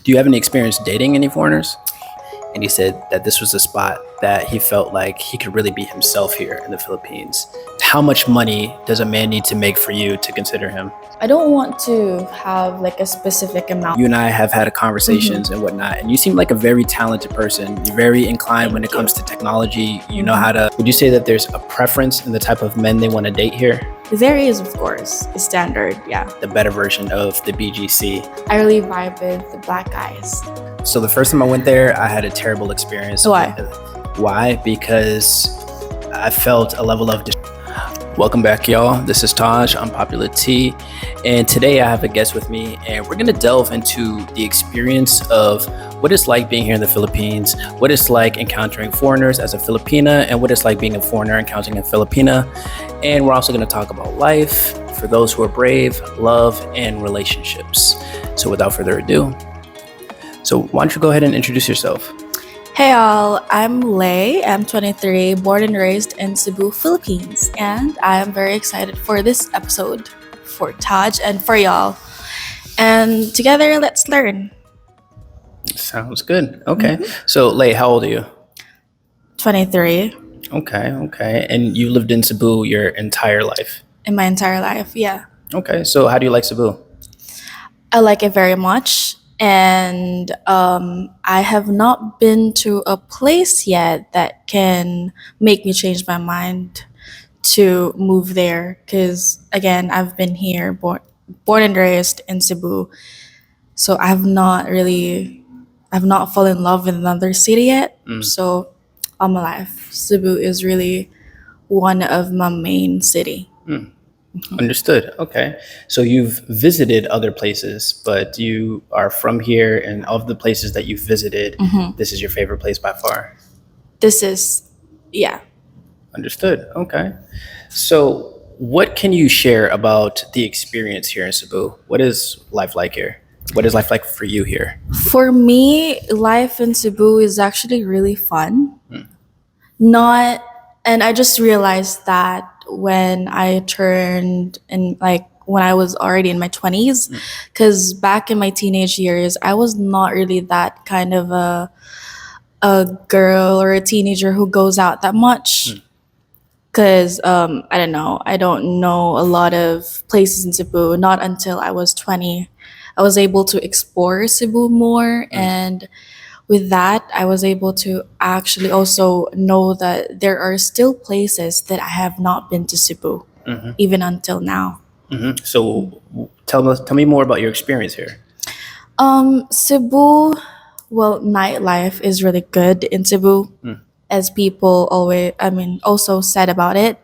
Do you have any experience dating any foreigners? And he said that this was a spot that he felt like he could really be himself here in the Philippines. How much money does a man need to make for you to consider him? I don't want to have like a specific amount. You and I have had conversations and whatnot, and you seem like a very talented person. You're very inclined when it comes to technology. You know how to. Would you say that there's a preference in the type of men they want to date here? There is, of course, a standard, yeah. The better version of the BGC. I really vibe with the black guys. So the first time I went there, I had a terrible experience. Why? Why? Because I felt a level of. Welcome back, y'all. This is Taj. I'm Popular T, and today I have a guest with me, and we're gonna delve into the experience of what it's like being here in the Philippines, what it's like encountering foreigners as a Filipina, and what it's like being a foreigner encountering a Filipina. And we're also gonna talk about life for those who are brave, love, and relationships. So without further ado, so why don't you go ahead and introduce yourself? Hey all, I'm Lay. I'm 23, born and raised in Cebu, Philippines, and I am very excited for this episode for Taj and for y'all. And together, let's learn. Sounds good. Okay. So Lay, how old are you? 23 Okay. And you lived in Cebu your entire life? in my entire life, yeah. Okay. So how do you like Cebu? I like it very much. And I have not been to a place yet that can make me change my mind to move there. Because again, I've been here, born and raised in Cebu. So I've not fallen in love with another city yet. So all my life, Cebu is really one of my main city. Understood. Okay. So you've visited other places, but you are from here, and of the places that you've visited, this is your favorite place by far. This is, yeah. Understood. Okay. So what can you share about the experience here in Cebu? What is life like here? What is life like for you here? For me, life in Cebu is actually really fun. And I just realized that when I turned and like when I was already in my 20s, because back in my teenage years, I was not really that kind of a girl or a teenager who goes out that much. Because I don't know, I don't know a lot of places in Cebu. Not until I was 20, I was able to explore Cebu more, and with that, I was able to actually also know that there are still places that I have not been to Cebu, even until now. So tell me more about your experience here. Cebu, well, nightlife is really good in Cebu, as people also said about it.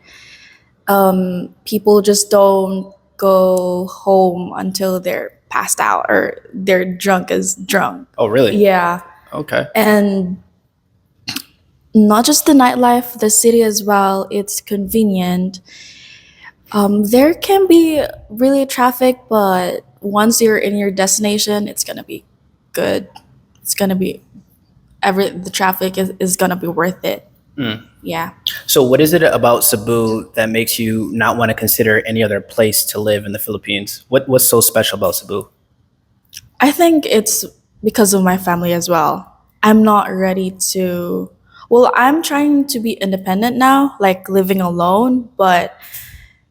People just don't go home until they're passed out or they're drunk as drunk. Oh, really? Yeah. Okay. And not just the nightlife, the city as well. It's convenient. There can be really traffic, but once you're in your destination, it's gonna be good. It's gonna be the traffic is gonna be worth it. Yeah. So what is it about Cebu that makes you not want to consider any other place to live in the Philippines? What's so special about Cebu? I think it's because of my family as well. I'm not ready to. Well, I'm trying to be independent now, like living alone, but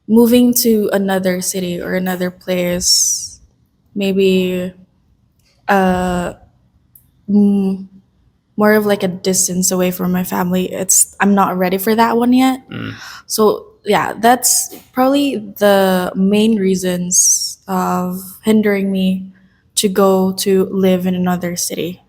moving to another city or another place, maybe more of like a distance away from my family. I'm not ready for that one yet. So yeah, that's probably the main reasons of hindering me to go to live in another city.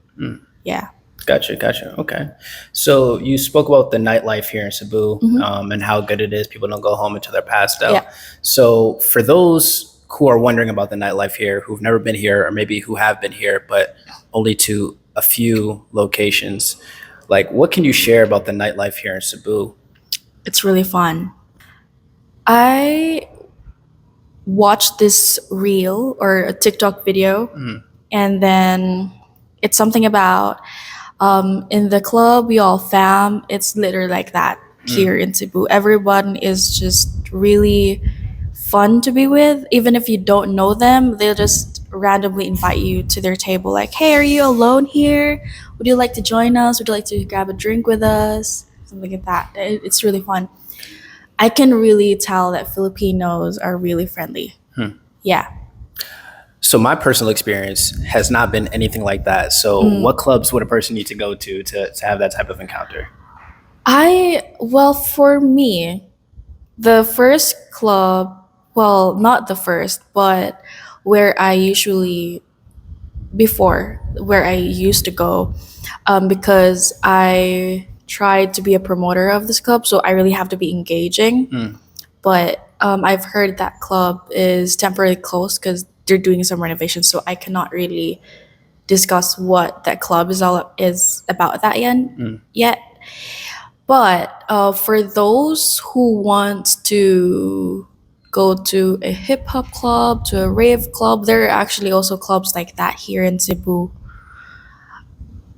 Yeah. Gotcha. Okay. So you spoke about the nightlife here in Cebu, and how good it is. People don't go home until they're passed out. Yeah. So for those who are wondering about the nightlife here, who've never been here, or maybe who have been here, but only to a few locations, like what can you share about the nightlife here in Cebu? It's really fun. I watched this reel or a TikTok video, and then it's something about in the club we all fam. It's literally like that here in Cebu. Everyone is just really fun to be with. Even if you don't know them, they'll just randomly invite you to their table, like, hey, are you alone here? Would you like to join us? Would you like to grab a drink with us? Something like that. It's really fun. I can really tell that Filipinos are really friendly. Yeah. So my personal experience has not been anything like that. So what clubs would a person need to go to have that type of encounter? Well, for me, the first club, well, not the first, but where I usually, before, where I used to go, because I tried to be a promoter of this club, so I really have to be engaging. But I've heard that club is temporarily closed because they're doing some renovations, so I cannot really discuss what that club is about that yet. But for those who want to go to a hip hop club, to a rave club, there are actually also clubs like that here in Cebu.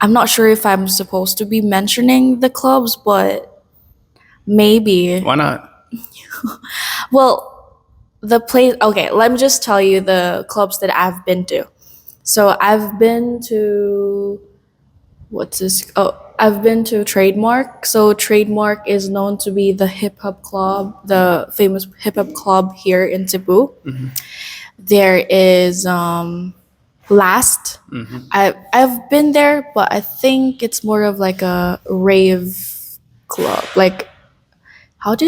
I'm not sure if I'm supposed to be mentioning the clubs, but maybe. Why not? Well, the place. Okay, let me just tell you the clubs that I've been to. So I've been to what's this? Oh, I've been to Trademark. So Trademark is known to be the hip hop club, the famous hip hop club here in Cebu. There is Last. I've been there, but I think it's more of like a rave club. Like how do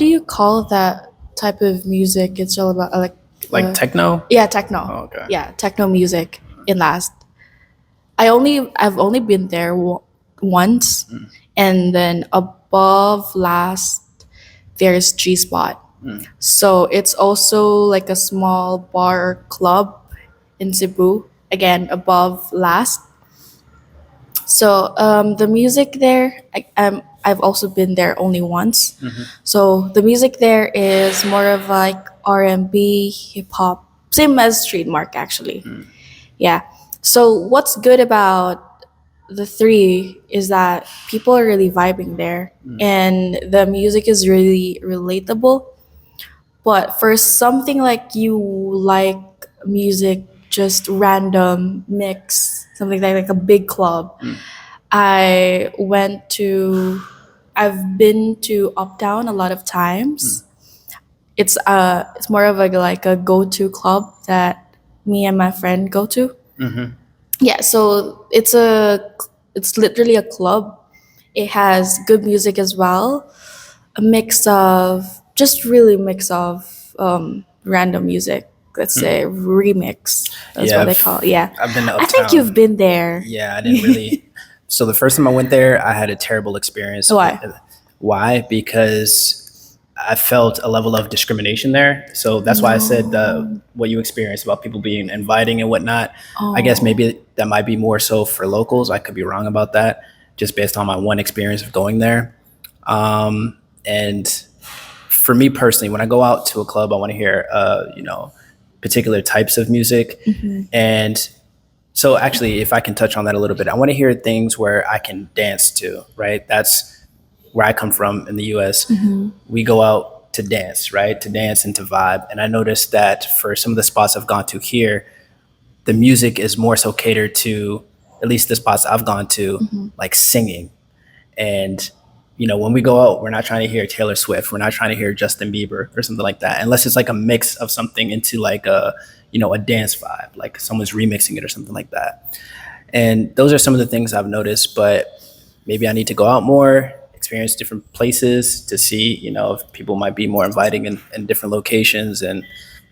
you call that type of music? It's all about Like techno? yeah, techno. Oh, okay. Yeah, techno music in Last. I've only been there once, and then above Last there's G Spot. So it's also like a small bar or club in Cebu. Again, above Last. So the music there, I've also been there only once. So the music there is more of like R&B, hip hop, same as Trademark actually. Yeah. So what's good about the three is that people are really vibing there, and the music is really relatable. But for something like you like music, just random mix, something like a big club, I went to I've been to Uptown a lot of times. It's more of like a go-to club that me and my friend go to. Yeah, so it's literally a club. It has good music as well, a mix of just really mix of random music. Let's say remix. That's Yeah, what they call it. Yeah, I've been to I think Uptown. you've been there. Yeah, I didn't really. So the first time I went there, I had a terrible experience. Why? Why? Because I felt a level of discrimination there. So that's why I said what you experienced about people being inviting and whatnot. I guess maybe that might be more so for locals. I could be wrong about that, just based on my one experience of going there. And for me personally, when I go out to a club, I want to hear, particular types of music. And so actually, if I can touch on that a little bit, I want to hear things where I can dance to, right? That's where I come from in the US. We go out to dance, right? To dance and to vibe. And I noticed that for some of the spots I've gone to here, the music is more so catered to, at least the spots I've gone to, like singing. And when we go out, we're not trying to hear Taylor Swift. We're not trying to hear Justin Bieber or something like that, unless it's like a mix of something into like a dance vibe, like someone's remixing it or something like that. And those are some of the things I've noticed, but maybe I need to go out more, experience different places to see, if people might be more inviting in different locations and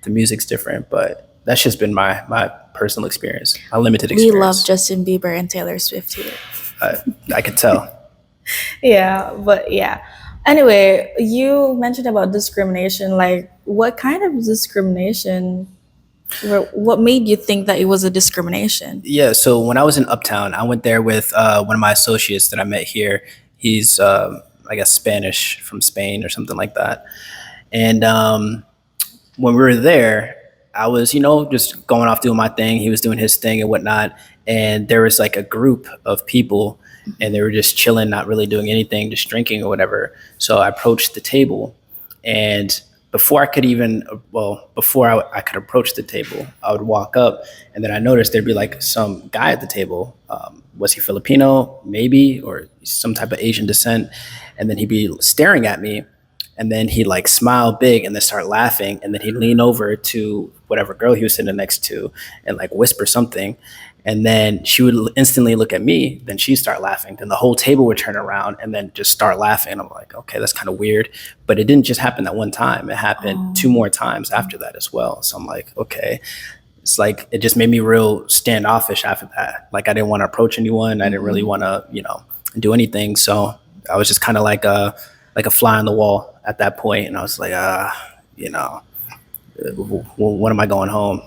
the music's different. But that's just been my personal experience, my limited We experience. love Justin Bieber and Taylor Swift here. I could tell. Yeah, but yeah. Anyway, you mentioned about discrimination. Like, what kind of discrimination? What made you think that it was a discrimination? Yeah, so when I was in Uptown, I went there with one of my associates that I met here. He's, I guess, Spanish from Spain or something like that. And when we were there, I was, just going off doing my thing. He was doing his thing and whatnot. And there was like a group of people, and they were just chilling, not really doing anything, just drinking or whatever. So I approached the table, and before I could even, well, before I could approach the table, I would walk up, and then I noticed there'd be like some guy at the table. Was he Filipino, maybe, or some type of Asian descent? And then he'd be staring at me, and then he'd like smile big and then start laughing, and then he'd lean over to whatever girl he was sitting next to and like whisper something, and then she would instantly look at me, then she'd start laughing, then the whole table would turn around and then just start laughing. And I'm like, okay, that's kind of weird. But it didn't just happen that one time, it happened two more times after that as well. So I'm like, okay, it's like it just made me real standoffish after that. Like I didn't want to approach anyone, I didn't really want to, do anything. So I was just kind of like a fly on the wall at that point, and I was like, when am I going home,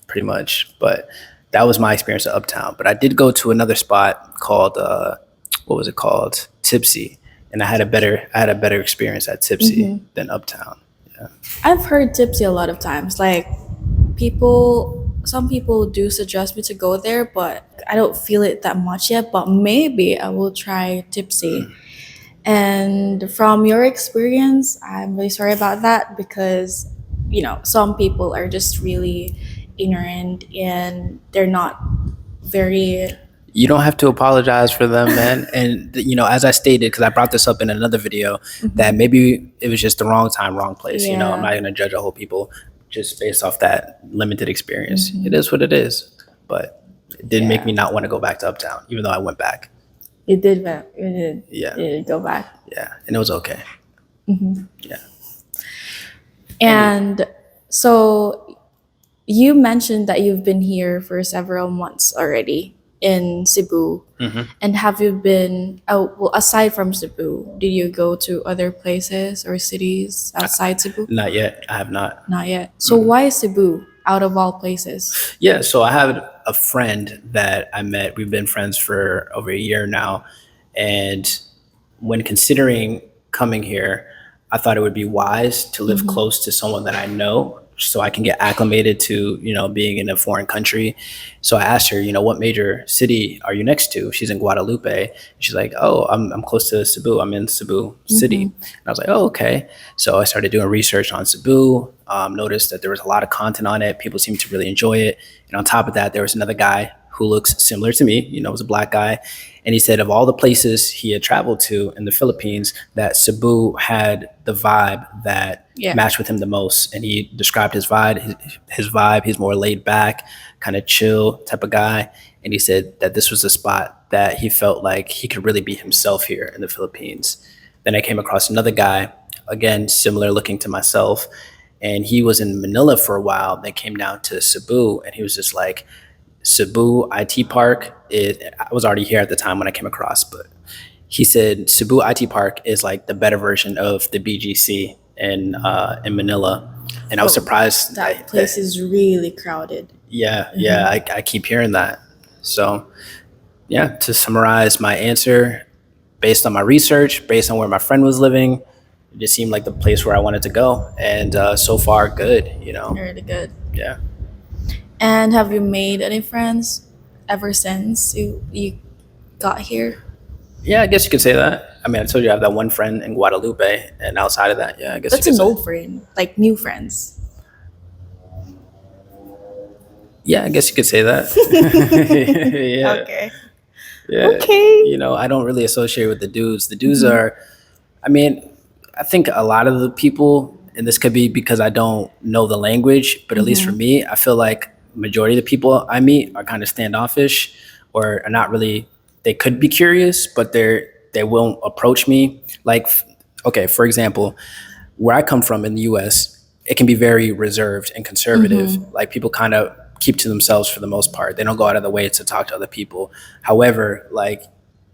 pretty much. But that was my experience at Uptown. But I did go to another spot called what was it called, Tipsy, and I had a better experience at Tipsy than Uptown. Yeah. I've heard Tipsy a lot of times. Like some people do suggest me to go there, but I don't feel it that much yet. But maybe I will try Tipsy. And from your experience, I'm really sorry about that because, some people are just really ignorant and they're not very. You don't have to apologize for them, man. And as I stated, because I brought this up in another video, that maybe it was just the wrong time, wrong place. I'm Yeah. not going to judge a whole people just based off that limited experience. It is what it is. But it didn't make me not want to go back to Uptown, even though I went back. It did. It did. Yeah. It did go back. Yeah, and it was okay. Yeah. And so you mentioned that you've been here for several months already in Cebu. And have you been, well, aside from Cebu, did you go to other places or cities outside Cebu? Not yet. I have not. Not yet. So why Cebu out of all places? Yeah, so I have a friend that I met. We've been friends for over a year now. And when considering coming here, I thought it would be wise to live close to someone that I know so I can get acclimated to, being in a foreign country. So I asked her, what major city are you next to? She's in Guadalupe. She's like, oh, I'm close to Cebu. I'm in Cebu City. And I was like, oh, okay. So I started doing research on Cebu, noticed that there was a lot of content on it. People seemed to really enjoy it. And on top of that, there was another guy who looks similar to me, was a black guy. And he said of all the places he had traveled to in the Philippines, that Cebu had the vibe that matched with him the most. And he described his vibe. His vibe, he's more laid back, kind of chill type of guy. And he said that this was a spot that he felt like he could really be himself here in the Philippines. Then I came across another guy, again, similar looking to myself. And he was in Manila for a while. Then came down to Cebu, and he was just like, Cebu IT Park, I was already here at the time when I came across, but he said Cebu IT Park is like the better version of the BGC in Manila. And I was surprised. That place is really crowded. Yeah, I keep hearing that. So, yeah, to summarize my answer, based on my research, based on where my friend was living, it just seemed like the place where I wanted to go. And so far, good, Really good. Yeah. And have you made any friends ever since you got here? Yeah, I guess you could say that. I mean, I told you I have that one friend in Guadalupe, and outside of that, yeah, I guess That's you could an say. old friend, like new friends. Yeah, I guess you could say that. Yeah, Okay. yeah. Okay. I don't really associate with the dudes. The dudes are, I mean, I think a lot of the people, and this could be because I don't know the language, but at least for me, I feel like majority of the people I meet are kind of standoffish or are not really, they could be curious, but they won't approach me. Like, okay, for example, where I come from in the US, it can be very reserved and conservative. Like people kind of keep to themselves for the most part. They don't go out of the way to talk to other people. However, like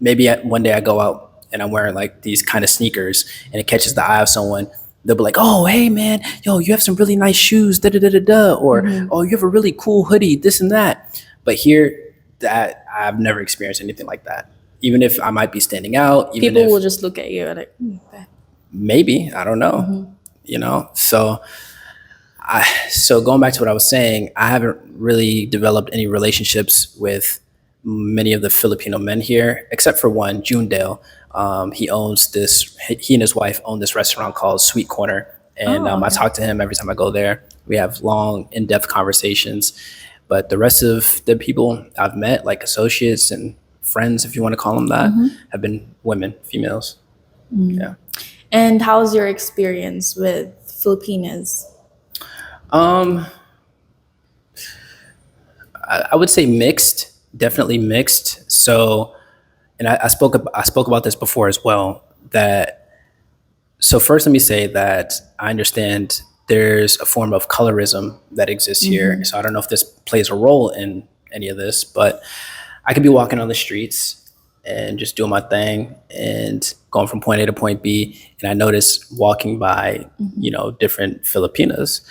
maybe one day I go out and I'm wearing like these kind of sneakers and it catches the eye of someone. They'll be like, oh, hey, man, yo, you have some really nice shoes, da da da da da, or oh, you have a really cool hoodie, this and that. But here, that I've never experienced anything like that. Even if I might be standing out, even People if will just look at you and like, that. maybe, I don't know, So going back to what I was saying, I haven't really developed any relationships with many of the Filipino men here, except for one, Junedale. He and his wife own this restaurant called Sweet Corner, And Oh, I okay. talk to him every time I go there. We have long, in-depth conversations. But the rest of the people I've met, like associates and friends, if you want to call them that, have been women, females. Yeah. And how's your experience with Filipinas? Um, I would say mixed, definitely mixed. So, and I spoke about this before as well. That so first, let me say that I understand there's a form of colorism that exists here. So I don't know if this plays a role in any of this, but I could be walking on the streets and just doing my thing and going from point A to point B, and I notice walking by, different Filipinas.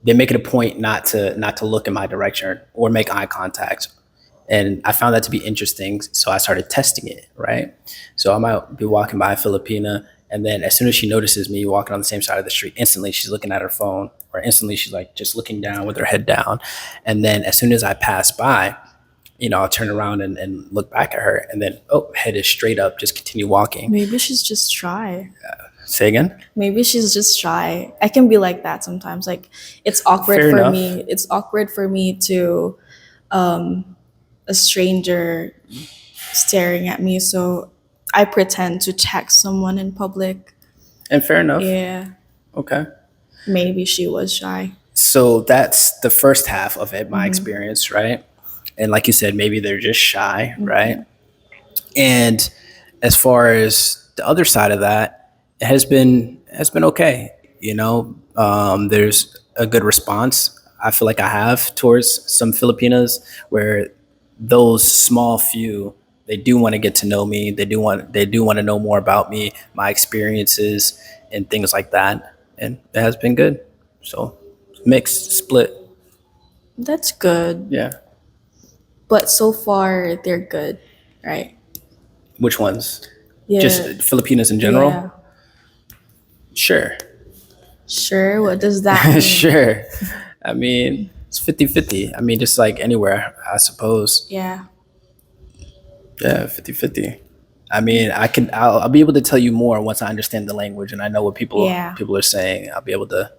They make it a point not to look in my direction or make eye contact. And I found that to be interesting. So I started testing it, right? So I might be walking by a Filipina, and then as soon as she notices me walking on the same side of the street, instantly she's looking at her phone, or instantly she's like just looking down with her head down. And then as soon as I pass by, I'll turn around and look back at her, and then, oh, head is straight up, just continue walking. Maybe she's just shy. Say again? Maybe she's just shy. I can be like that sometimes. Like it's awkward Fair for enough. me. It's awkward for me to a stranger staring at me, so I pretend to text someone in public. And fair enough. Yeah, Okay. maybe she was shy. So that's the first half of it, my experience, right? And like you said, maybe they're just shy, right? And as far as the other side of that, it has been okay. There's a good response. I feel like I have towards some Filipinas, where those small few, they do want to get to know me. They do want to know more about me, my experiences, and things like that. And it has been good. So mixed, split. That's good. Yeah. But so far they're good, right? Which ones? Yeah. Just Filipinas in general? Yeah. Sure. Sure. What does that mean? Sure. I mean, it's 50-50. I mean, just like anywhere, I suppose. Yeah. Yeah, 50-50. I mean, I'll be able to tell you more once I understand the language and I know what Yeah. people are saying. I'll be able to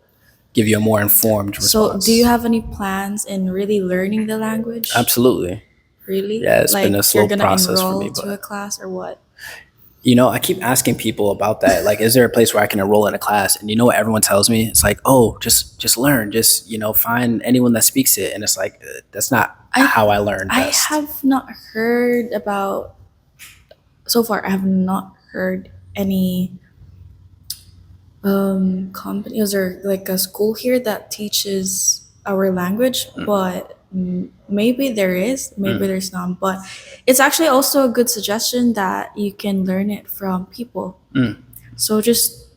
give you a more informed So, response. do you have any plans in really learning the language? Absolutely. Really? Yeah, it's been a slow you're gonna process for enroll me, to but a class or what? I keep asking people about that. Like, is there a place where I can enroll in a class? And you know what everyone tells me? It's like, oh, just learn. Just, find anyone that speaks it. And it's like, that's not how I learn I best. have not heard about. So far, I have not heard any companies or like a school here that teaches our language, but maybe there is, maybe there's not. But it's actually also a good suggestion that you can learn it from people. So just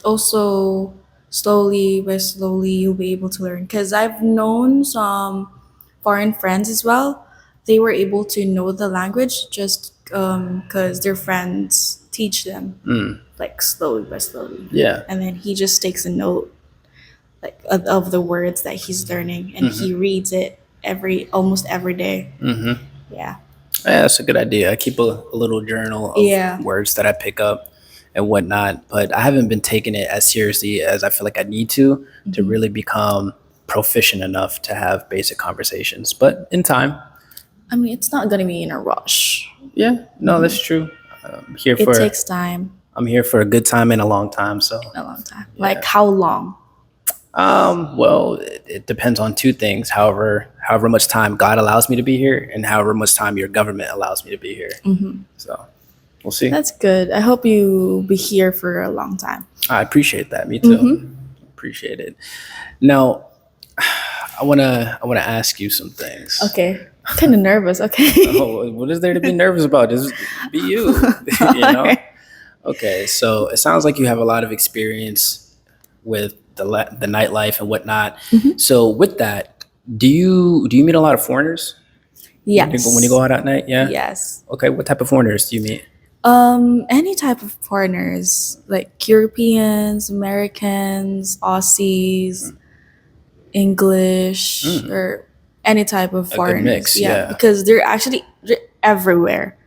also slowly by slowly you'll be able to learn. Because I've known some foreign friends as well. They were able to know the language just because their friends teach them, like slowly by slowly. Yeah. And then he just takes a note like of the words that he's learning, and he reads it almost every day. Yeah. Yeah, that's a good idea. I keep a little journal of Yeah. words that I pick up and whatnot, but I haven't been taking it as seriously as I feel like I need to really become proficient enough to have basic conversations. But in time, I mean, it's not gonna be in a rush. yeah, no, that's true. It takes time, I'm here for a good time and a long time. So, a long time. Like how long? well, it depends on two things. However much time God allows me to be here, and however much time your government allows me to be here. So, we'll see. That's good. I hope you be here for a long time. I appreciate that. Me too. Appreciate it. Now, I wanna ask you some things. Okay. Kind of nervous. Okay. Oh, what is there to be nervous about? Just be you. Okay. So it sounds like you have a lot of experience with the nightlife and whatnot. So with that, do you meet a lot of foreigners Yes. when you go out at night? Yeah. Yes. Okay. What type of foreigners do you meet? Any type of foreigners, like Europeans, Americans, Aussies, English, or any type of foreigners. mix, yeah. Because they're everywhere.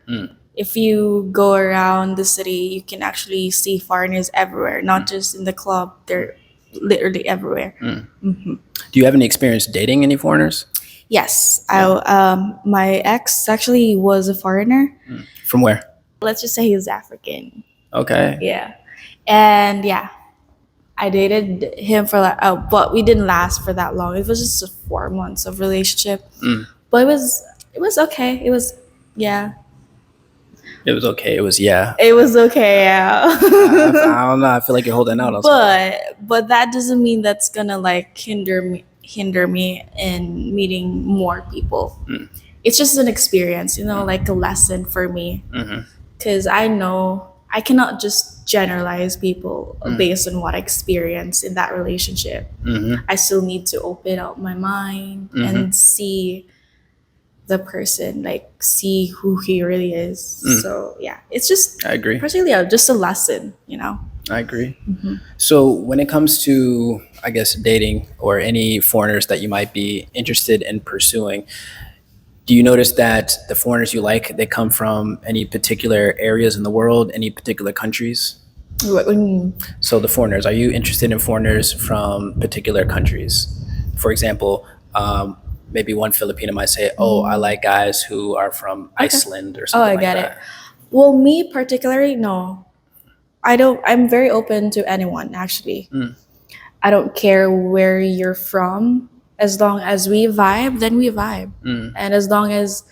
If you go around the city, you can actually see foreigners everywhere, not just in the club. They're literally everywhere. Do you have any experience dating any foreigners? Yes, my ex actually was a foreigner. From where? Let's just say he was African. Okay. Yeah, and yeah, I dated him for like, but we didn't last for that long. It was just 4 months of relationship, but it was okay. It was yeah, It was okay. It was yeah. it was okay. Yeah. I don't know. I feel like you're holding out on something. But that doesn't mean that's gonna like hinder me in meeting more people. It's just an experience, like a lesson for me. Because I know I cannot just generalize people based on what I experienced in that relationship. I still need to open up my mind and see the person, like see who he really is. So yeah, it's just I agree. personally just a lesson. I agree. So when it comes to, I guess, dating or any foreigners that you might be interested in pursuing, do you notice that the foreigners you like, they come from any particular areas in the world, any particular countries? What do you mean? So the foreigners, are you interested in foreigners from particular countries? For example, maybe one Filipino might say, "Oh, I like guys who are from Iceland or Oh, something I like get it. that." Well, me particularly, no. I don't. I'm very open to anyone. Actually, I don't care where you're from. As long as we vibe, then we vibe, and as long as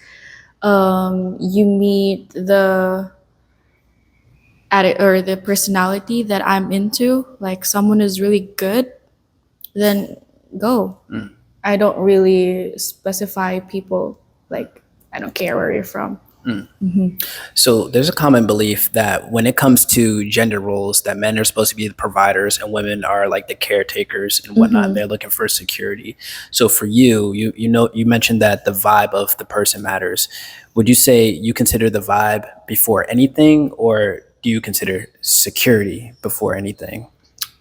you meet the or the personality that I'm into, like someone who's really good, then go. I don't really specify people. Like I don't care where you're from. So there's a common belief that when it comes to gender roles, that men are supposed to be the providers and women are like the caretakers and whatnot. And they're looking for security. So for you, you mentioned that the vibe of the person matters. Would you say you consider the vibe before anything, or do you consider security before anything?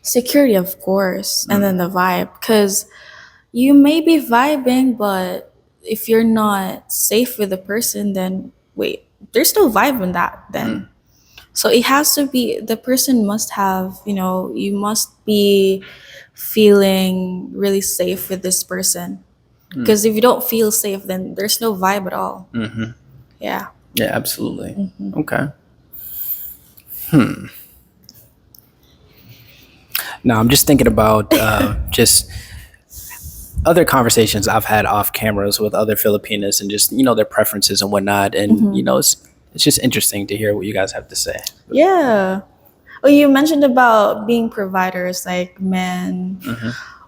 Security, of course, and then the vibe, because you may be vibing, but if you're not safe with the person, then wait, there's no vibe in that then. So it has to be the person must have, you must be feeling really safe with this person. Because if you don't feel safe, then there's no vibe at all. Yeah. Yeah, absolutely. Okay. Now I'm just thinking about just other conversations I've had off cameras with other Filipinas and just their preferences and whatnot, and it's just interesting to hear what you guys have to say. Yeah. Well, you mentioned about being providers, like men.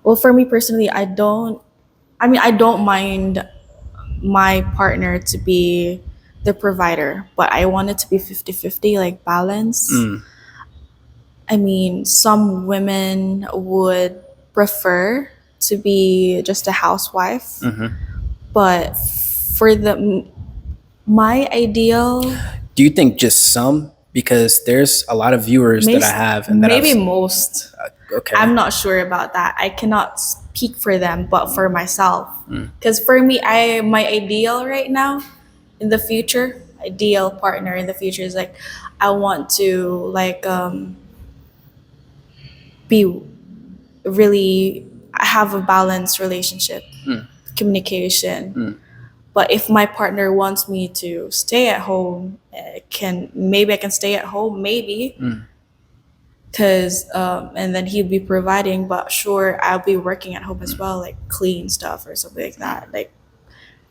Well, for me personally, I don't mind my partner to be the provider, but I want it to be 50-50, like balance. I mean, some women would prefer to be just a housewife, but for my ideal, Do you think just some? Because there's a lot of viewers that I have, and that maybe most. okay. I'm not sure about that. I cannot speak for them, but for myself, because for me, my ideal right now, in the future, ideal partner in the future is like, I want to like be really have a balanced relationship, communication. But if my partner wants me to stay at home, maybe I can stay at home, maybe, because and then he'd be providing. But sure, I'll be working at home as well, like clean stuff or something like that, like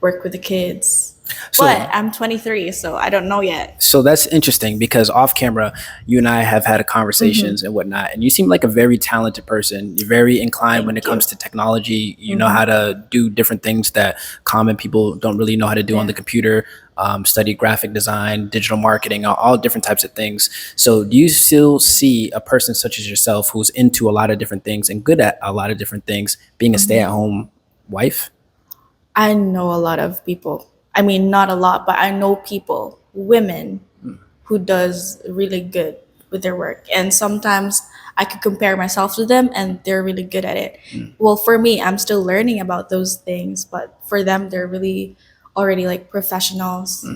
work with the kids. So- But I'm 23, so I don't know yet. So that's interesting because off camera, you and I have had conversations and whatnot, and you seem like a very talented person. You're very inclined when it comes to technology. You know how to do different things that common people don't really know how to do on the computer. Study graphic design, digital marketing, all different types of things. So do you still see a person such as yourself who's into a lot of different things and good at a lot of different things being a stay-at-home wife? I know a lot of people. I mean, not a lot, but I know people, women, who does really good with their work. And sometimes I could compare myself to them and they're really good at it. Well, for me, I'm still learning about those things, but for them, they're really already like professionals.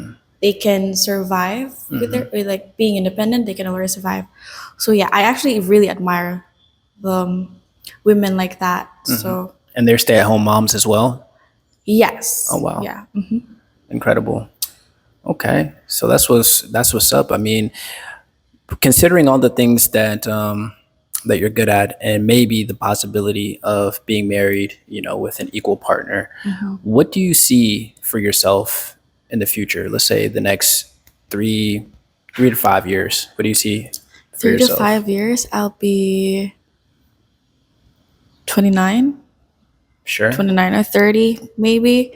They can survive with like being independent. They can already survive. So yeah, I actually really admire them. women like that. Hmm. So And they're stay-at-home moms as well. Oh yes, wow, yeah. incredible. Okay, so that's what's up. I mean, considering all the things that you're good at, and maybe the possibility of being married, with an equal partner, what do you see for yourself in the future? Let's say the next 3 to 5 years. What do you see for yourself? 3 to 5 years, I'll be 29, Sure. 29 or 30, maybe.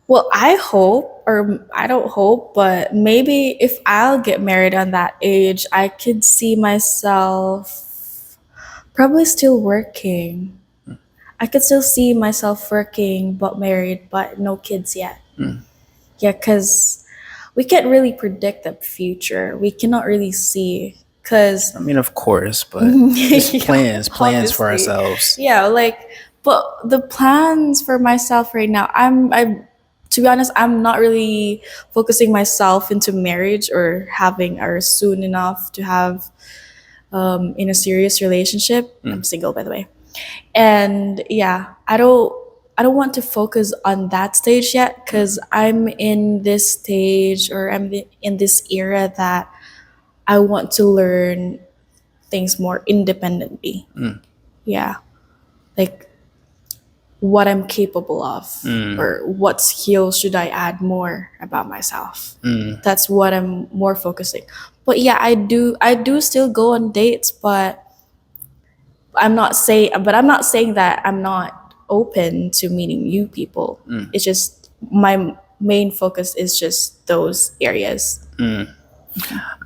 Well, I hope, or I don't hope, but maybe if I'll get married on that age, I could see myself probably still working. I could still see myself working, but married, but no kids yet. Yeah, because we can't really predict the future. We cannot really see. Because I mean, of course, but just yeah, plans for obviously. ourselves. Yeah, like, but the plans for myself right now, to be honest, I'm not really focusing myself into marriage or having or soon enough to have in a serious relationship. I'm single, by the way. And yeah, I don't want to focus on that stage yet because I'm in this stage, or in this era that I want to learn things more independently. Yeah, like what I'm capable of, or what skills should I add more about myself. That's what I'm more focusing. But yeah, I do still go on dates, but I'm not saying that I'm not open to meeting new people. It's just my main focus is just those areas.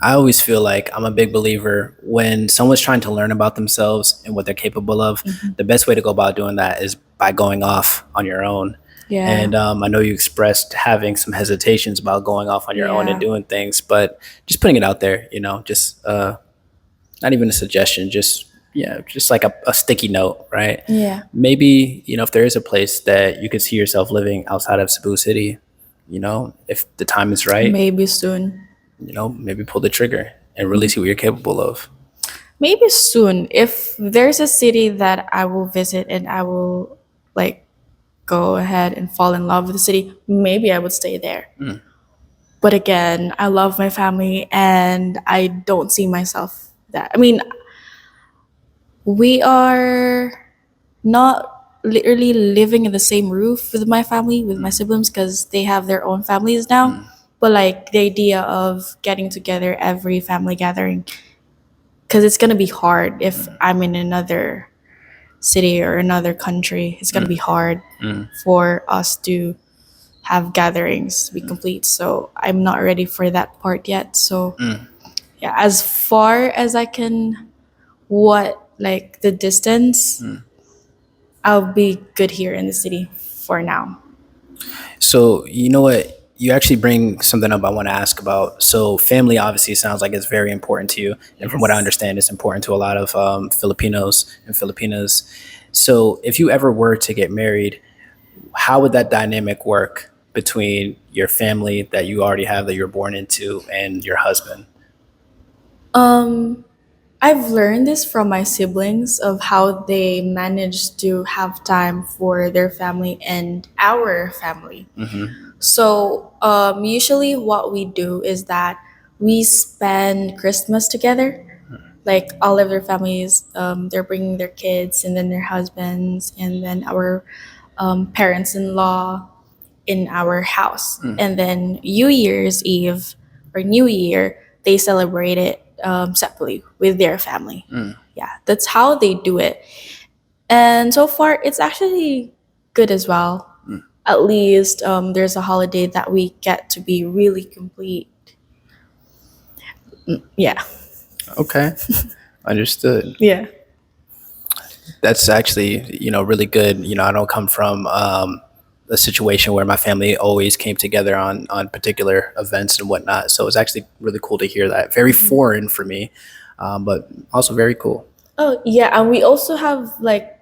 I always feel like I'm a big believer when someone's trying to learn about themselves and what they're capable of. The best way to go about doing that is by going off on your own. Yeah. And I know you expressed having some hesitations about going off on your own and Yeah. doing things, but just putting it out there, just not even a suggestion, just yeah, just like a sticky note, right? Yeah. Maybe if there is a place that you could see yourself living outside of Cebu City, if the time is right, Maybe soon. maybe pull the trigger and really see what you're capable of. Maybe soon. If there's a city that I will visit and I will like go ahead and fall in love with the city, maybe I would stay there. But again, I love my family and I don't see myself that. I mean, we are not literally living in the same roof with my family, with my siblings, because they have their own families now. But like the idea of getting together every family gathering, because it's gonna be hard if I'm in another city or another country. It's gonna be hard for us to have gatherings to be complete. So I'm not ready for that part yet. So yeah, as far as I can, what like the distance, I'll be good here in the city for now. So you know what? You actually bring something up I want to ask about. So family obviously sounds like it's very important to you, and from what I Yes. understand, it's important to a lot of Filipinos and Filipinas. So if you ever were to get married, how would that dynamic work between your family that you already have that you're born into and your husband? Um, I've learned this from my siblings of how they manage to have time for their family and our family. So, usually what we do is that we spend Christmas together. Like all of their families, they're bringing their kids and then their husbands and then our parents-in-law in our house. And then New Year's Eve or New Year, they celebrate it separately with their family. Yeah, that's how they do it. And so far, it's actually good as well. At least there's a holiday that we get to be really complete. Yeah. Okay, understood. Yeah. That's actually really good. I don't come from a situation where my family always came together on particular events and whatnot, so it's actually really cool to hear that. Very foreign for me, but also very cool. Oh, yeah. And we also have like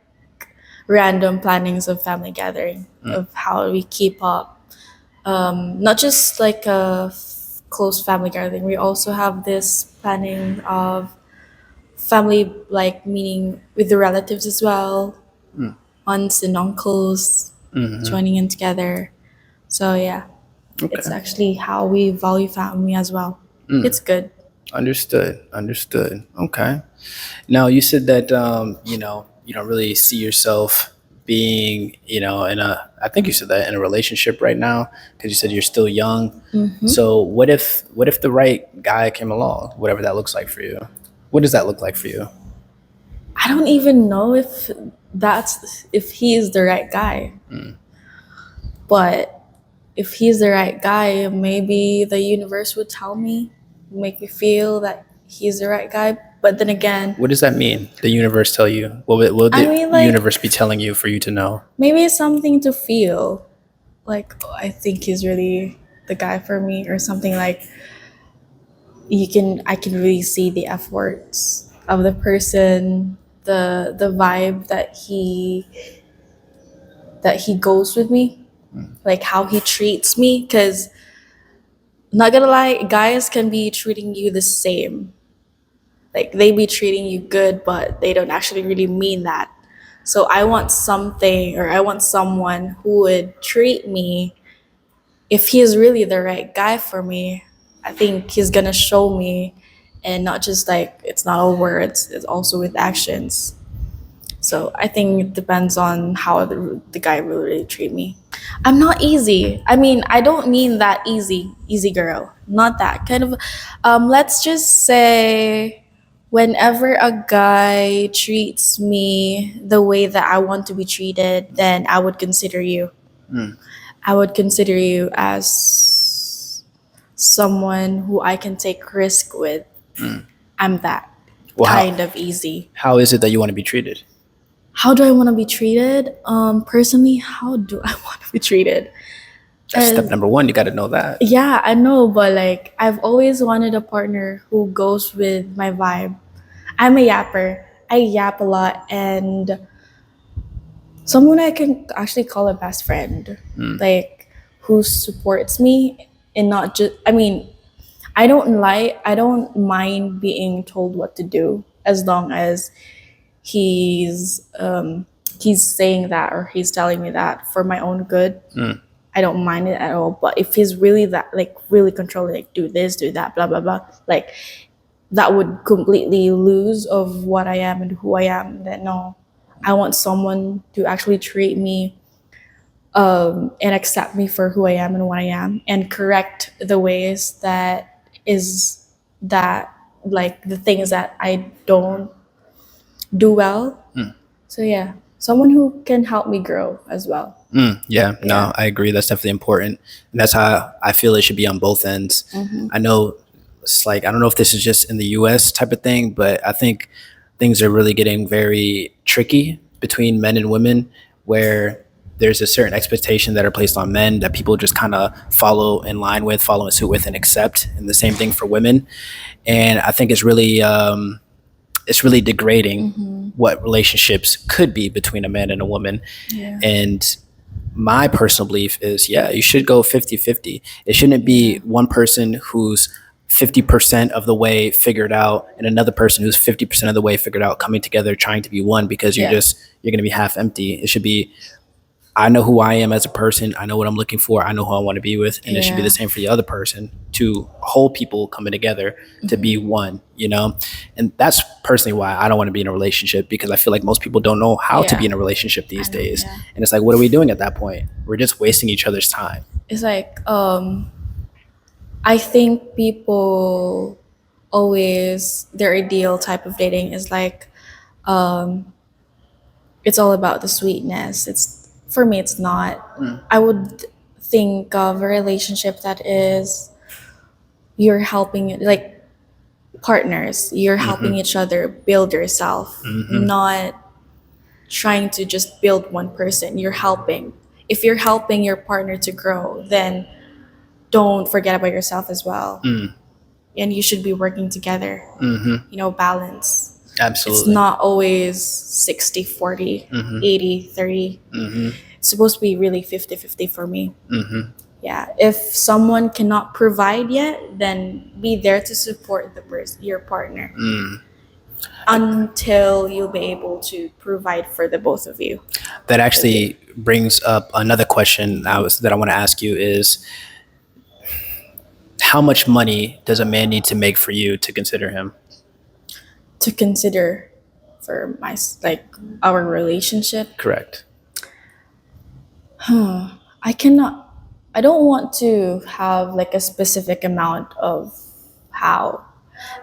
random plannings of family gathering of how we keep up. Not just like a close family gathering. We also have this planning of family, like meaning with the relatives as well, aunts and uncles joining in together. So yeah, it's Okay. actually how we value family as well. It's good. Understood. Understood. Okay. Now you said that you don't really see yourself being in a. I think you said that in a relationship right now because you said you're still young. So what if the right guy came along, whatever that looks like for you? What does that look like for you? I don't even know if he is the right guy. But if he's the right guy, maybe the universe would tell me, make me feel that he's the right guy. But then again, What does that mean? The universe tell you? What will I the mean, like, universe be telling you for you to know? maybe it's something to feel. Like, oh, I think he's really the guy for me, or something like I can really see the efforts of the person, the vibe that he goes with me, like how he treats me. Because not gonna lie, guys can be treating you the same. Like they be treating you good, but they don't actually really mean that. So I want something, or I want someone who would treat me, if he's really the right guy for me. I think he's gonna show me, and not just like, it's not all words, it's also with actions. So I think it depends on how the guy will really treat me. I'm not easy. I mean, I don't mean that easy girl. Not that kind of. Let's just say, whenever a guy treats me the way that I want to be treated, then I would consider you. I would consider you as someone who I can take risk with. I'm that Well, kind of easy. how is it that you want to be treated? How do I want to be treated? Personally, how do I want to be treated? That's step number one. You got to know that. Yeah, I know, but like, I've always wanted a partner who goes with my vibe. I'm a yapper. I yap a lot, and someone I can actually call a best friend, like who supports me, and not just. I mean, I don't mind being told what to do, as long as he's he's saying that, or he's telling me that for my own good. I don't mind it at all. But if he's really that, like, really controlling, like, do this, do that, blah blah blah, like, that would completely lose of what I am and who I am. Then no, I want someone to actually treat me, and accept me for who I am and what I am, and correct the ways that like the things that I don't do well. So yeah, someone who can help me grow as well. Yeah, no, Yeah. I agree. That's definitely important, and that's how I feel it should be on both ends. I know it's like I don't know if this is just in the U.S. type of thing, but I think things are really getting very tricky between men and women, where there's a certain expectation that are placed on men that people just kind of follow in suit with, and accept, and the same thing for women. And I think it's really degrading what relationships could be between a man and a woman. Yeah. And my personal belief is, yeah, you should go 50-50. It shouldn't be one person who's 50% of the way figured out and another person who's 50% of the way figured out coming together trying to be one, because Yeah. you're going to be half empty. It should be, I know who I am as a person. I know what I'm looking for. I know who I want to be with. And it should be Yeah. the same for the other person, to whole people coming together to be one, you know? And that's personally why I don't want to be in a relationship, because I feel like most people don't know how to Yeah. be in a relationship these I know, days. yeah. And it's like, what are we doing at that point? We're just wasting each other's time. It's like, I think people always, their ideal type of dating is like, it's all about the sweetness. It's, for me, it's not. I would think of a relationship that is, you're helping, like, partners, you're helping each other build yourself, not trying to just build one person. You're helping. If you're helping your partner to grow, then don't forget about yourself as well. And you should be working together, balance. It's Absolutely. not always 60-40, 80-30. It's supposed to be really 50-50 for me. Yeah, if someone cannot provide yet, then be there to support your partner. until you'll be able to provide for the both of you. That actually brings up another question that I want to ask you is, how much money does a man need to make for you to consider him? To consider for like our relationship. Correct. I cannot. I don't want to have like a specific amount of how,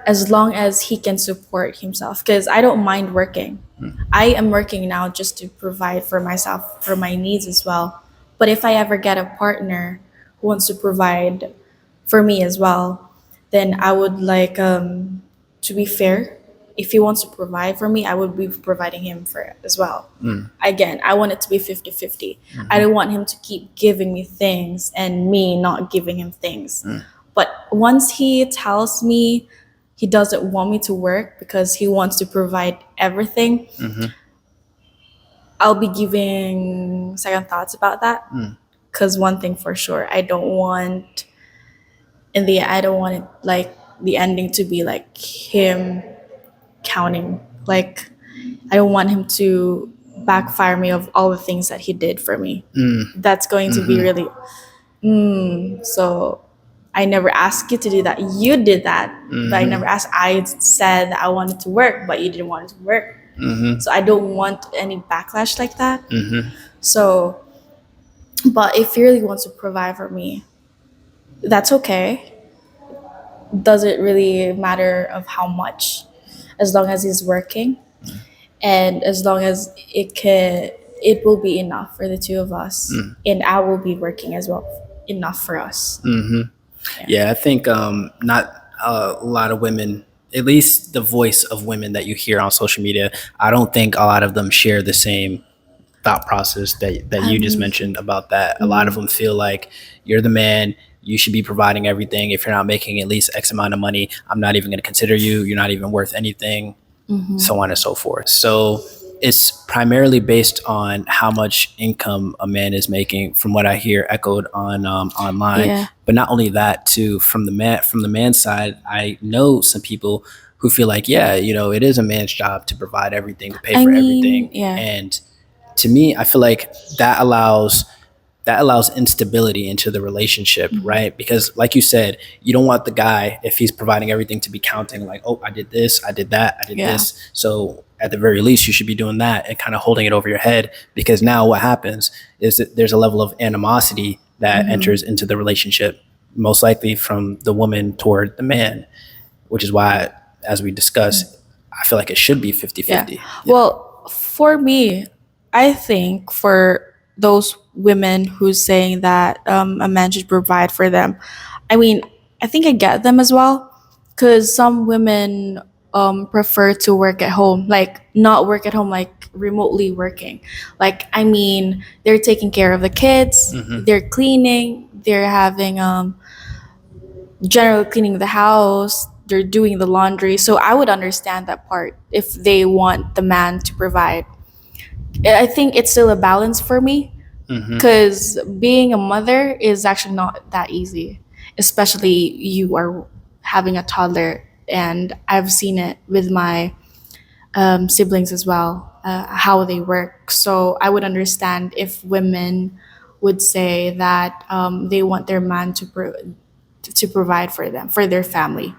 as long as he can support himself. Because I don't mind working. I am working now just to provide for myself, for my needs as well. But if I ever get a partner who wants to provide for me as well, then I would like to be fair. If he wants to provide for me, I would be providing him for it as well. Again, I want it to be 50-50. I don't want him to keep giving me things and me not giving him things. But once he tells me he doesn't want me to work because he wants to provide everything, I'll be giving second thoughts about that. Because one thing for sure, I don't want it like the ending to be like him counting. Like, I don't want him to backfire me of all the things that he did for me. That's going to be really. So I never asked you to do that. You did that, but I never asked. I said that I wanted to work, but you didn't want it to work. So I don't want any backlash like that. So, but if he really wants to provide for me, that's okay. Doesn't really matter of how much, as long as he's working, and as long as it will be enough for the two of us, and I will be working as well, enough for us. Yeah, I think not a lot of women, at least the voice of women that you hear on social media, I don't think a lot of them share the same thought process that you just mentioned about that. A lot of them feel like you're the man, you should be providing everything. If you're not making at least X amount of money, I'm not even going to consider you. You're not even worth anything, so on and so forth. So it's primarily based on how much income a man is making, from what I hear echoed on online. Yeah. But not only that, too, from the man's side, I know some people who feel like, yeah, it is a man's job to provide everything, to pay for everything. Yeah. And to me, I feel like that allows instability into the relationship, right? Because like you said, you don't want the guy, if he's providing everything, to be counting like, oh, I did this, I did that, I did this. So at the very least, you should be doing that and kind of holding it over your head, because now what happens is that there's a level of animosity that enters into the relationship, most likely from the woman toward the man, which is why, as we discussed, I feel like it should be 50-50. Well, for me, I think for those women who's saying that a man should provide for them, I mean, I think I get them as well, because some women prefer to work at home, like not work at home, like remotely working. Like, I mean, they're taking care of the kids, they're cleaning, they're having general cleaning the house, they're doing the laundry. So I would understand that part if they want the man to provide. I think it's still a balance for me, because being a mother is actually not that easy, especially you are having a toddler, and I've seen it with my siblings as well, how they work. So I would understand if women would say that they want their man to provide for them, for their family.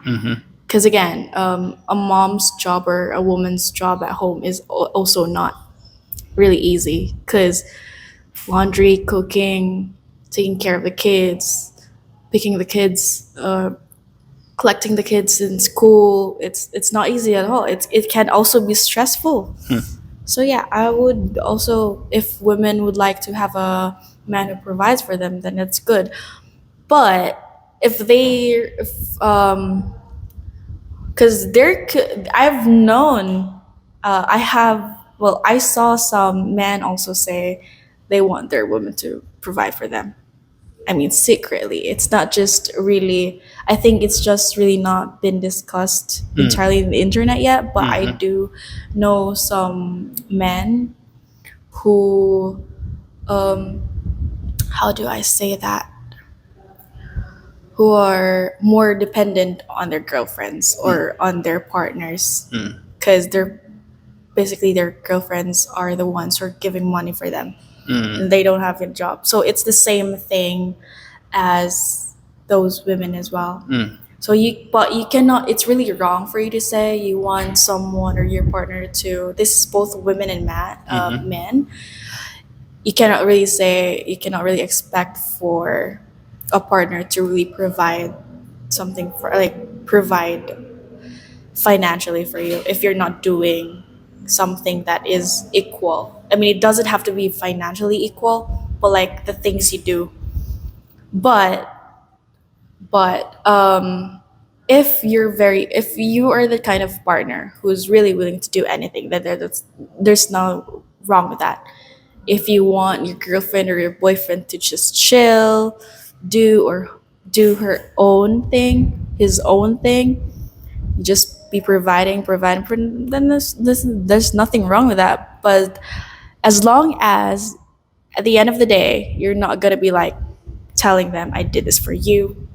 Because again, a mom's job or a woman's job at home is also not really easy, because laundry, cooking, taking care of the kids, picking the kids, collecting the kids in school, it's not easy at all. It can also be stressful. So yeah, I would also, if women would like to have a man who provides for them, then it's good. But if because I've known, I saw some men also say they want their women to provide for them. I mean, secretly. It's not just really, I think it's just really not been discussed entirely in the internet yet, but I do know some men who, how do I say that? Who are more dependent on their girlfriends or on their partners. because they're basically their girlfriends are the ones who are giving money for them, and they don't have a job. So it's the same thing as those women as well. So but you cannot. It's really wrong for you to say you want someone or your partner to. This is both women and men. You cannot really expect for a partner to really provide something for provide financially for you if you're not doing something that is equal. I mean, it doesn't have to be financially equal, but like the things you do. But if you are the kind of partner who's really willing to do anything, then there's no wrong with that. If you want your girlfriend or your boyfriend to just chill, do or do her own thing, his own thing, just be providing for, then there's nothing wrong with that. But as long as at the end of the day, you're not gonna be like telling them, "I did this for you.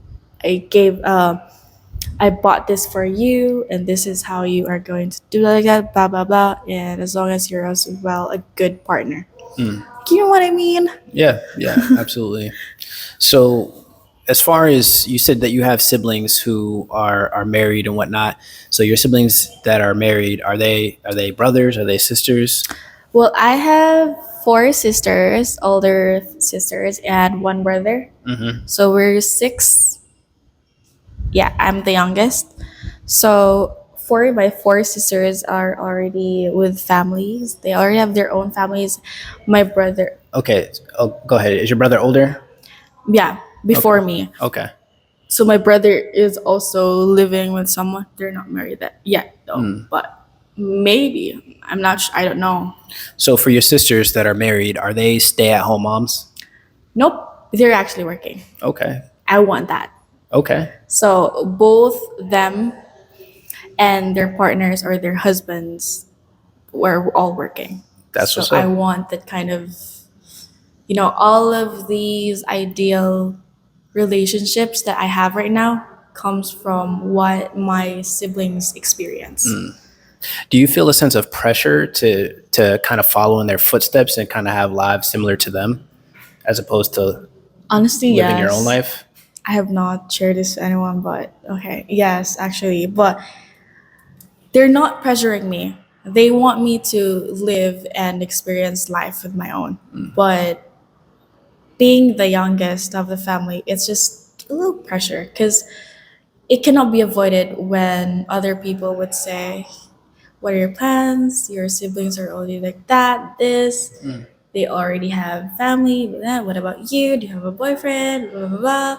I gave, I bought this for you, and this is how you are going to do like that." Blah blah blah. And as long as you're as well a good partner, you know what I mean? Yeah, absolutely. So, as far as you said that you have siblings who are married and whatnot, so your siblings that are married, are they brothers? Are they sisters? Well, I have four sisters, older sisters, and one brother. So we're six. Yeah, I'm the youngest. So my four sisters are already with families. They already have their own families. My brother, Okay. Oh, go ahead. Is your brother older? yeah, before me. Okay. So my brother is also living with someone. They're not married yet, though. But maybe I'm not. I don't know. So for your sisters that are married, are they stay-at-home moms? Nope, they're actually working. Okay. I want that. Okay. So both them and their partners or their husbands were all working. That's So what's I up. want that kind of, all of these ideal relationships that I have right now comes from what my siblings experience. Do you feel a sense of pressure to kind of follow in their footsteps and kind of have lives similar to them, as opposed to Honestly, living your own yes. life? I have not shared this to anyone, but okay. Yes, actually. But they're not pressuring me. They want me to live and experience life with my own. But being the youngest of the family, it's just a little pressure because it cannot be avoided when other people would say, "What are your plans? Your siblings are already like that, this. They already have family. What about you? Do you have a boyfriend? Blah, blah, blah.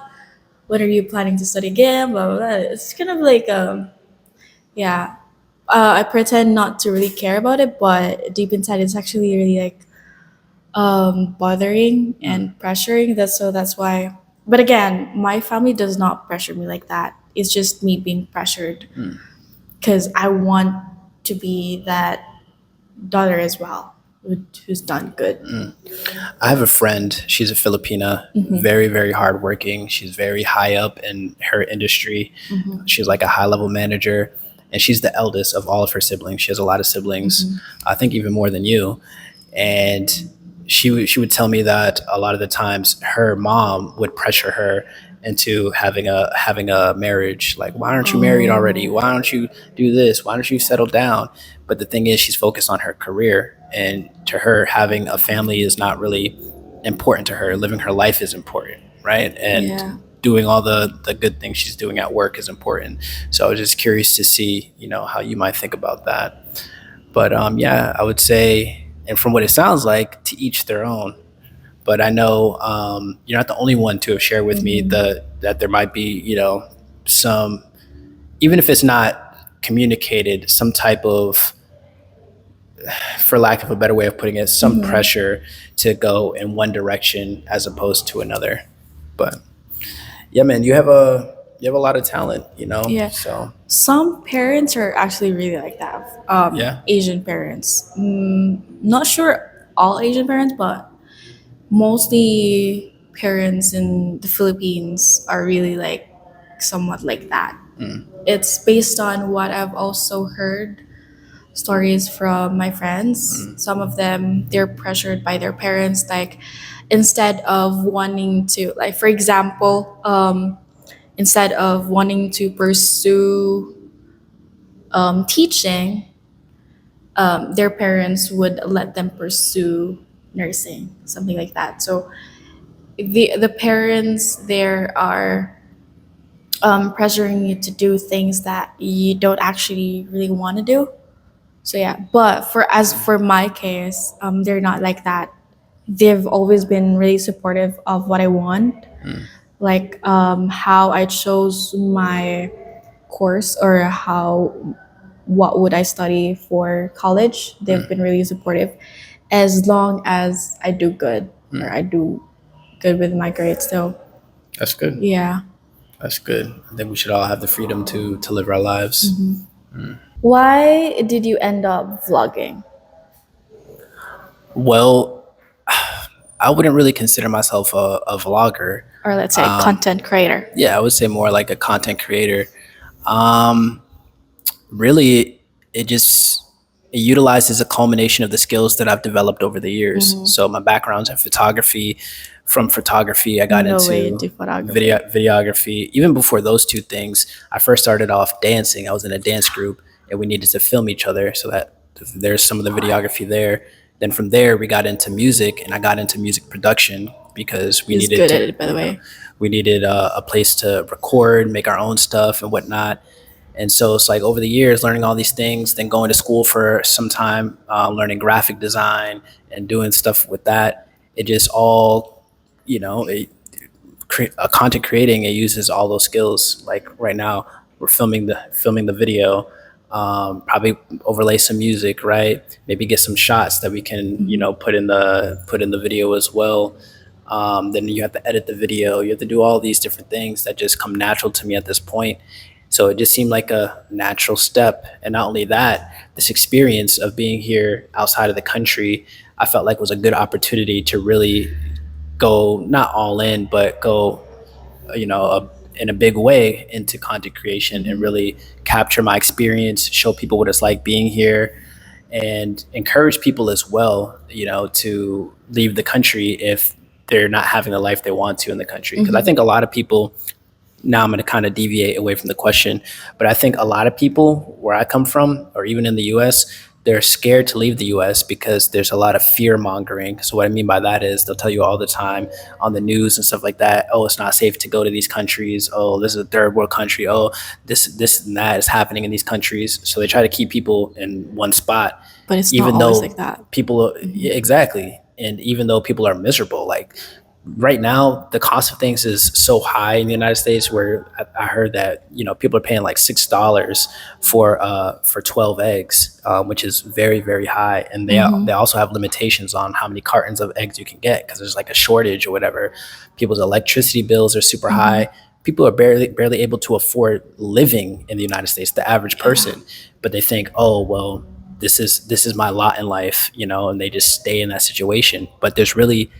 When are you planning to study again? Blah, blah, blah." It's kind of like, yeah. I pretend not to really care about it, but deep inside, it's actually really like bothering and pressuring. That's why. But again, my family does not pressure me like that. It's just me being pressured because I want to be that daughter as well, who's done good. I have a friend. She's a Filipina, very, very hardworking. She's very high up in her industry. She's like a high level manager, and she's the eldest of all of her siblings. She has a lot of siblings, I think even more than you. And she would tell me that a lot of the times her mom would pressure her into having a marriage. Like, why aren't you married already? Why don't you do this? Why don't you settle down? But the thing is, she's focused on her career, and to her, having a family is not really important to her. Living her life is important, right? And Yeah. doing all the good things she's doing at work is important. So I was just curious to see, how you might think about that. But yeah, I would say, and from what it sounds like, to each their own. But I know you're not the only one to have shared with me that there might be, some, even if it's not communicated, some type of, for lack of a better way of putting it, some pressure to go in one direction as opposed to another. But yeah, man, you have a lot of talent, Yeah. So Some parents are actually really like that. yeah. Asian parents. Not sure all Asian parents, but mostly parents in the Philippines are really like somewhat like that. It's based on what I've also heard stories from my friends. Some of them, they're pressured by their parents, like instead of wanting to, like for example, instead of wanting to pursue teaching, their parents would let them pursue nursing, something like that. So the parents there are pressuring you to do things that you don't actually really want to do. So yeah, but for my case, they're not like that. They've always been really supportive of what I want, like how I chose my course or how what would I study for college. They've been really supportive as long as I do good or I do good with my grades. So That's good. yeah. That's good. I think we should all have the freedom to live our lives. Why did you end up vlogging? Well, I wouldn't really consider myself a vlogger. Or let's say content creator? Yeah, I would say more like a content creator. Um, Really, it just it utilizes a culmination of the skills that I've developed over the years. So my background's in photography. From photography, I got No way into into photography. videography. Even before those two things, I first started off dancing. I was in a dance group, and we needed to film each other. So that there's some of the videography there. Then from there, we got into music, and I got into music production because we He's needed good to, at it, by the way. we needed a place to record, make our own stuff, and whatnot. And so it's like over the years, learning all these things, then going to school for some time, learning graphic design and doing stuff with that. It just all, it, content creating, it uses all those skills. Like right now, we're filming the video, probably overlay some music, right? Maybe get some shots that we can, put in the video as well. Then you have to edit the video. You have to do all these different things that just come natural to me at this point. So it just seemed like a natural step. And not only that, this experience of being here outside of the country, I felt like was a good opportunity to really go not all in, but go, in a big way into content creation and really capture my experience, show people what it's like being here, and encourage people as well, to leave the country if they're not having the life they want to in the country. Because I think a lot of people, now I'm going to kind of deviate away from the question, but I think a lot of people where I come from, or even in the US, they're scared to leave the US because there's a lot of fear mongering. So what I mean by that is they'll tell you all the time on the news and stuff like that, oh, it's not safe to go to these countries. Oh, this is a third world country. Oh, this and that is happening in these countries. So they try to keep people in one spot. But it's Even not always though like that. people, yeah, exactly. And even though people are miserable, like right now the cost of things is so high in the United States, where I heard that people are paying like $6 for 12 eggs, which is very, very high. And they also have limitations on how many cartons of eggs you can get because there's like a shortage or whatever. People's electricity bills are super high. People are barely able to afford living in the United States, the average person. But they think, oh well, this is my lot in life, and they just stay in that situation. But there's really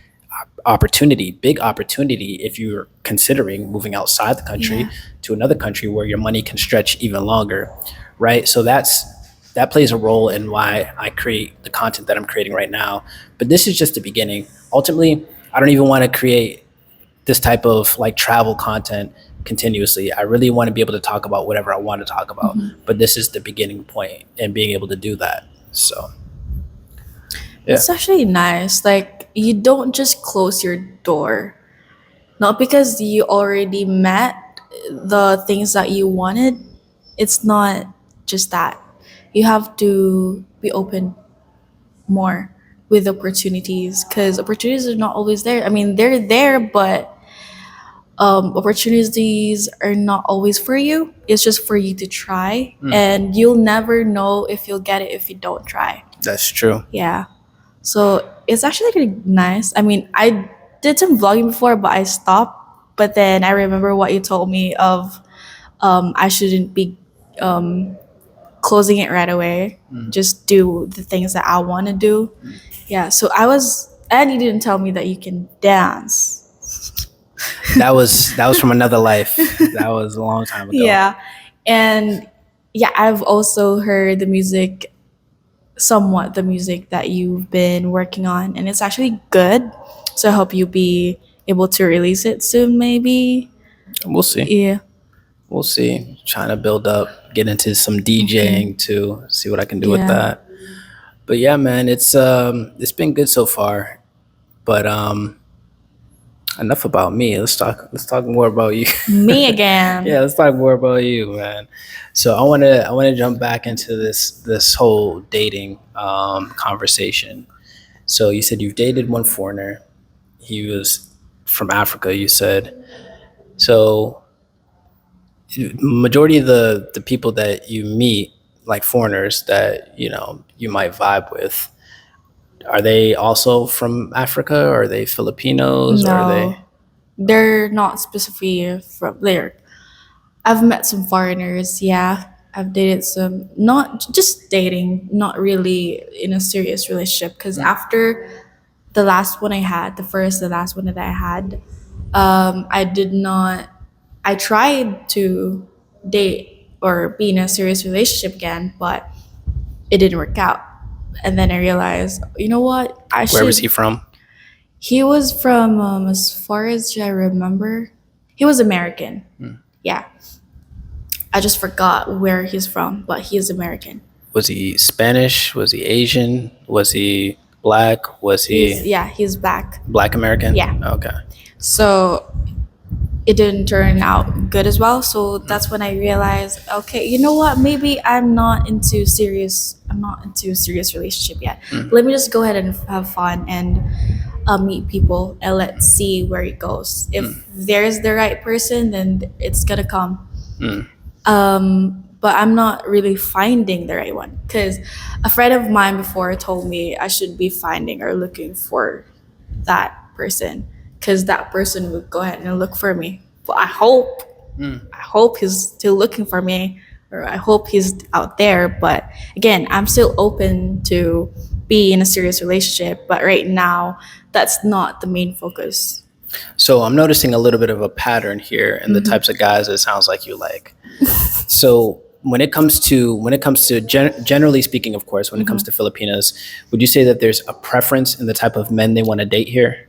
big opportunity if you're considering moving outside the country to another country where your money can stretch even longer, right? So that plays a role in why I create the content that I'm creating right now. But this is just the beginning. Ultimately, I don't even want to create this type of like travel content continuously. I really want to be able to talk about whatever I want to talk about. But this is the beginning point and being able to do that. So yeah. It's actually nice. Like you don't just close your door, not because you already met the things that you wanted. It's not just that. You have to be open more with opportunities because opportunities are not always there. I mean, they're there, but opportunities are not always for you. It's just for you to try, and you'll never know if you'll get it if you don't try. That's true. Yeah. So it's actually really nice. I mean, I did some vlogging before, but I stopped. But then I remember what you told me of I shouldn't be closing it right away. Just do the things that I want to do. Yeah. So and you didn't tell me that you can dance. That was from another life. That was a long time ago. Yeah. And yeah, I've also heard the music somewhat the music that you've been working on, and it's actually good. So I hope you'll be able to release it soon, maybe. We'll see. Yeah. We'll see. Trying to build up, get into some DJing too, see what I can do with Yeah. that. But yeah, man, it's been good so far. But enough about me. Let's talk more about you. Me again. Yeah, let's talk more about you, man. So I wanna jump back into this whole dating conversation. So you said you've dated one foreigner. He was from Africa, you said. So majority of the people that you meet, like foreigners that you might vibe with, are they also from Africa? Or are they Filipinos? Or are they? No, they're not specifically from there. I've met some foreigners, yeah. I've dated some, not just dating, not really in a serious relationship. Because after the last one I had, the last one that I had, I did not, I tried to date or be in a serious relationship again, but it didn't work out. And then I realized, you know what? Where was he from? He was from, as far as I remember, he was American. Yeah. I just forgot where he's from, but he is American. Was he Spanish? Was he Asian? Was he black? Was he He's black. Black American? Yeah. Okay. So it didn't turn out good as well. So that's when I realized, okay, you know what? Maybe I'm not into a serious relationship yet. Let me just go ahead and have fun and meet people, and let's see where it goes. If there's the right person, then it's gonna come. But I'm not really finding the right one, because a friend of mine before told me I should be finding or looking for that person, because that person would go ahead and look for me. But I hope he's still looking for me, or I hope he's out there. But again, I'm still open to be in a serious relationship, but right now that's not the main focus. So I'm noticing a little bit of a pattern here in the types of guys it sounds like you like. So when it comes to generally speaking, of course, when it comes to Filipinas, would you say that there's a preference in the type of men they want to date here?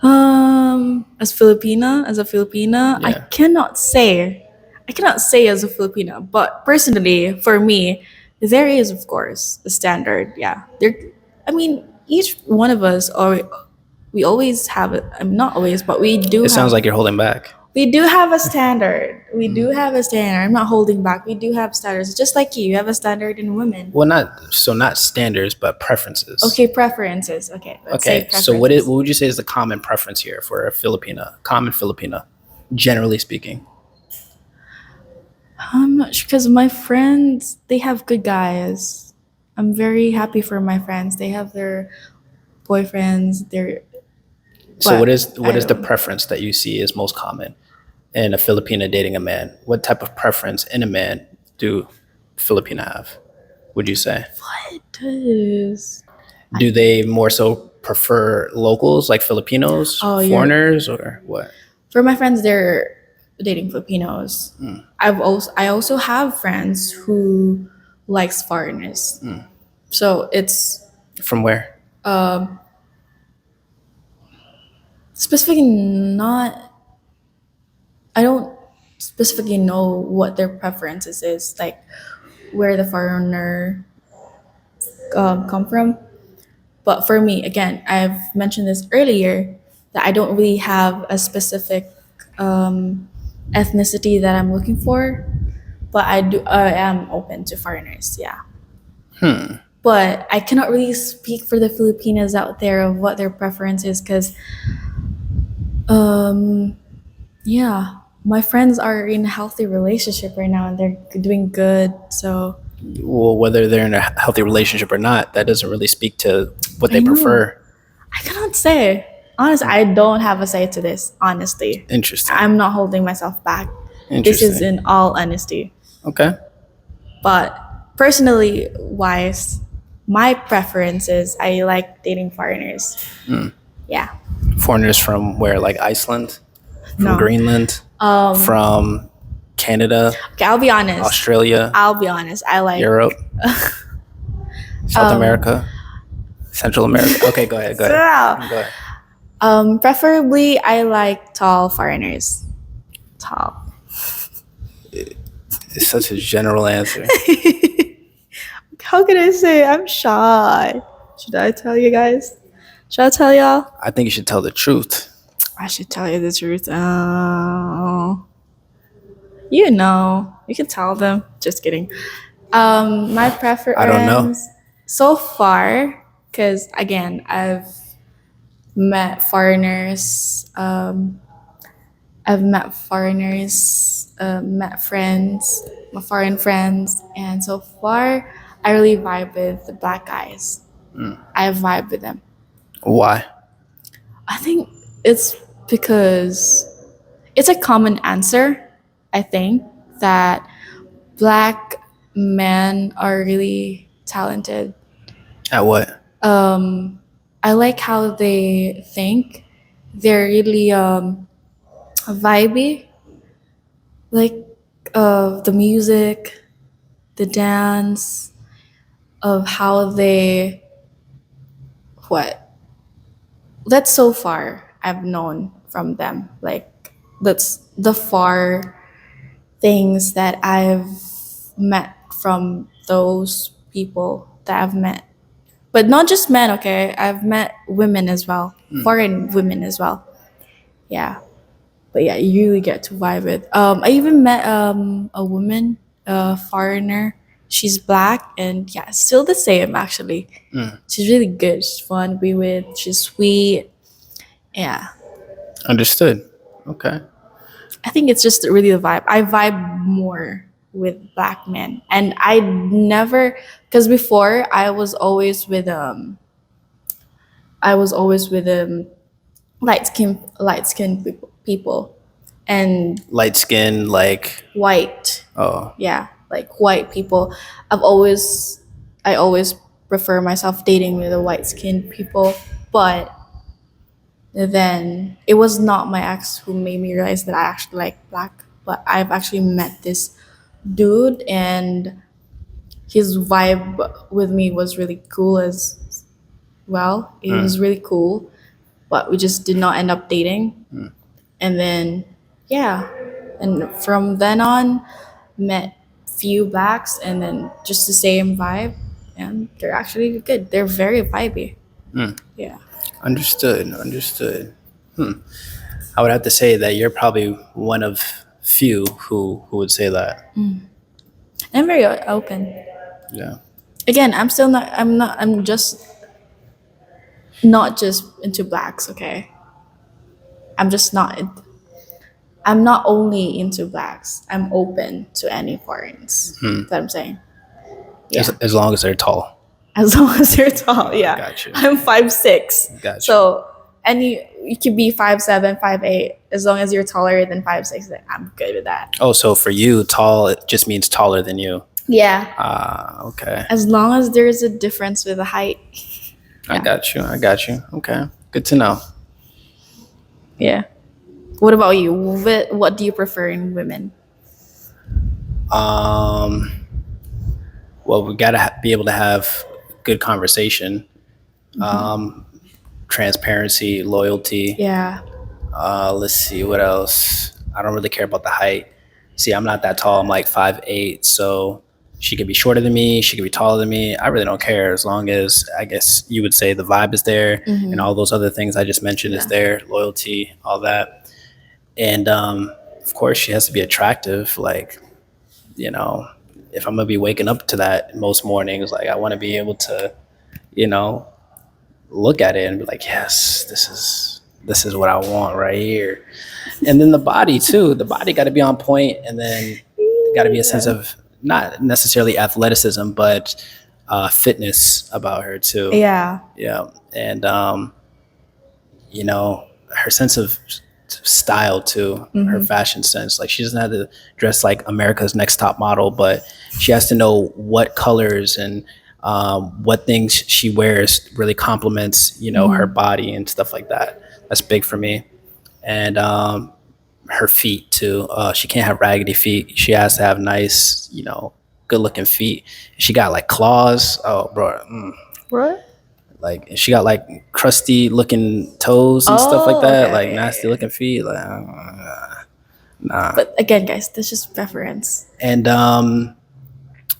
As a Filipina, Yeah. I cannot say as a Filipina, but personally, for me, there is of course a standard. Yeah, there. I mean, each one of us, or we always have it. I'm not always, but we do. It sounds like you're holding back. We do have a standard. We do have a standard. I'm not holding back. We do have standards, just like you. You have a standard in women. Well, not standards, but preferences. Okay, preferences. Okay, let's say Okay. So what preferences. would you say is the common preference here for a common Filipina, generally speaking? I'm not sure, because my friends, they have good guys. I'm very happy for my friends. They have their boyfriends. So what is I the don't- preference that you see is most common in a Filipina dating a man? What type of preference in a man do Filipina have? Would you say? What does? Do they more so prefer locals like Filipinos, Oh, you're- foreigners, or what? For my friends, they're dating Filipinos. I also have friends who likes foreigners. So it's From where? specifically not. I don't specifically know what their preferences is, like where the foreigner come from. But for me, again, I've mentioned this earlier, that I don't really have a specific ethnicity that I'm looking for, but I am open to foreigners. Yeah. But I cannot really speak for the Filipinas out there of what their preference is, because yeah, my friends are in a healthy relationship right now and they're doing good. So Well, whether they're in a healthy relationship or not, that doesn't really speak to what they I know. prefer. I cannot say. Honestly, I don't have a say to this, honestly. Interesting. I'm not holding myself back. This Interesting. is in all honesty. Okay. But personally wise, my preference is I like dating foreigners. Yeah. Foreigners from where? Like Iceland? From No. Greenland? From Canada? Okay, I'll be honest. Australia? I like Europe? South America, Central America. Okay, go ahead. Go ahead. So, Go ahead. preferably, I like tall foreigners. Tall. It's such a general answer. How can I say I'm shy? Should I tell you guys? Should I tell y'all? I think you should tell the truth. I should tell you the truth. Oh, you know, you can tell them. Just kidding. My preference. I don't know. So far, because again, I've met foreigners. Met friends, my foreign friends, and so far, I really vibe with the black guys. I vibe with them. Why? I think it's because it's a common answer. I think that black men are really talented. At what? I like how they think. They're really vibey, like the music, the dance, of how they what. That's so far I've known from them. Like that's the far things that I've met from those people that I've met. But not just men, okay? I've met women as well, foreign women as well. Yeah. But yeah, you really get to vibe with. I even met a woman, a foreigner. She's black and yeah, still the same actually. She's really good. She's fun to be with. She's sweet. Yeah. Understood. Okay. I think it's just really the vibe. I vibe more with black men, and I never, because before I was always with light skin people, and Light skin, like, white, oh, yeah, like white people. I always prefer myself dating with the white skinned people, but then it was not my ex who made me realize that I actually like black, but I've actually met this dude and his vibe with me was really cool as well. It was really cool, but we just did not end up dating. And then, yeah, and from then on, met few blacks and then just the same vibe, and they're actually good. They're very vibey. Yeah. understood. Understood. I would have to say that you're probably one of few who would say that. I'm very open. Yeah. Again, I'm just not just into blacks, okay? I'm just not I'm not only into blacks. I'm open to any foreigners. That I'm saying. Yeah. As long as they're tall. As long as they're tall, yeah. Got you. I'm 5'6". Got you. So you could be 5'7", 5'8". As long as you're taller than 5'6", then I'm good with that. Oh, so for you, tall, it just means taller than you. Yeah. Okay. As long as there's a difference with the height. I got you. Okay. Good to know. Yeah. What about you? What do you prefer in women? Well, we gotta be able to have good conversation, transparency, loyalty. Yeah. Let's see what else. I don't really care about the height. See, I'm not that tall. I'm like 5'8", so she could be shorter than me. She could be taller than me. I really don't care as long as, I guess you would say, the vibe is there and all those other things I just mentioned is there, loyalty, all that. And of course, she has to be attractive. Like, you know, if I'm gonna be waking up to that most mornings, like I want to be able to, you know, look at it and be like, yes, this is what I want right here. And then the body too. The body got to be on point, and then got to be a sense of not necessarily athleticism, but fitness about her too. Yeah. Yeah, and you know, her sense of style too, her fashion sense. Like she doesn't have to dress like America's Next Top Model, but she has to know what colors and what things she wears really complements, you know, her body and stuff like that. That's big for me. And her feet too. She can't have raggedy feet. She has to have nice, you know, good looking feet. She got like claws. Oh, bro. What? Like she got like crusty looking toes and stuff like Oh, that, okay, like okay, nasty yeah. looking feet. Like, nah. But again, guys, that's just preference. And